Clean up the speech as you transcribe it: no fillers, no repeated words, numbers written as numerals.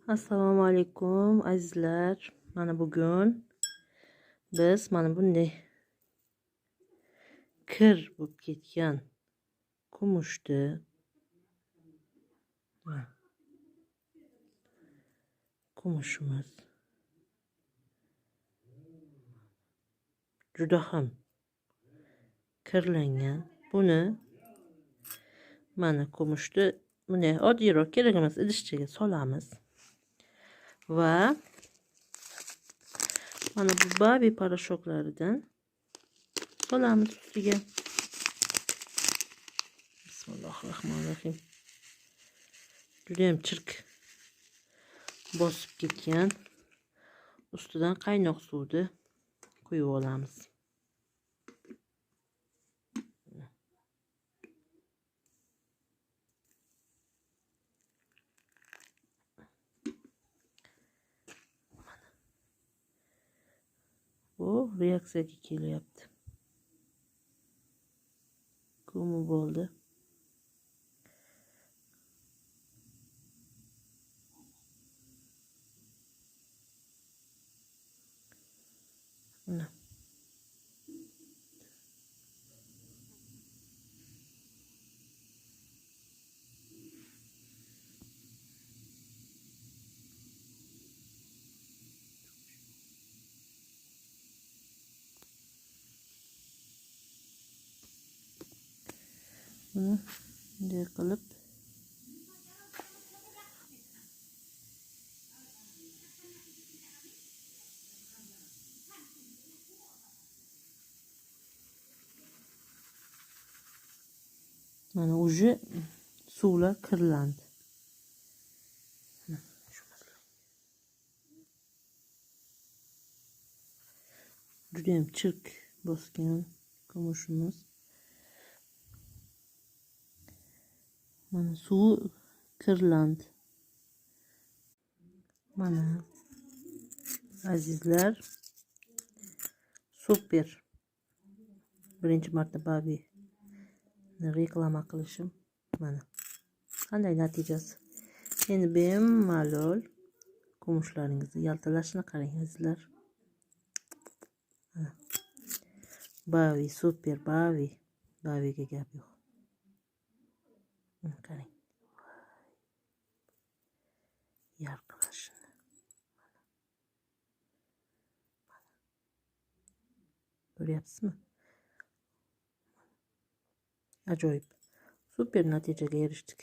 Assalomu alaykum azizlar. Mana bugun biz mana bunday kir bo'lib ketgan kumushni kumushimiz juda ham kirlangan. Buni mana kumushni bunday oddiyroq kerak emas idishchaga solamiz va mana bu babi parashoklaridan solamiz ustiga. Bismillahirrohmanirrohim. Juda ham chirk bosib ketgan. Ustidan qaynoq suvni quyib olamiz. Bu reaksiyaga kelyapti. Ko'mib bo'ldi. Mana. Bunu bunday qilib mana уже suvlar kirlandi. Juda ham chirk bosgan kumushimiz. Mana suv kirlandi. Mana azizlar, super. Birinchi marta babi reklama qilishim. Mana qanday natijasi. Endi bemalol kumushlaringizni yaltirashini qarang azizlar. Bavi super bavi. Baviga gap yo'q. Qarang. Yarqirashini. Ko'ryapsizmi? Ajoyib. Super natijaga erishdik.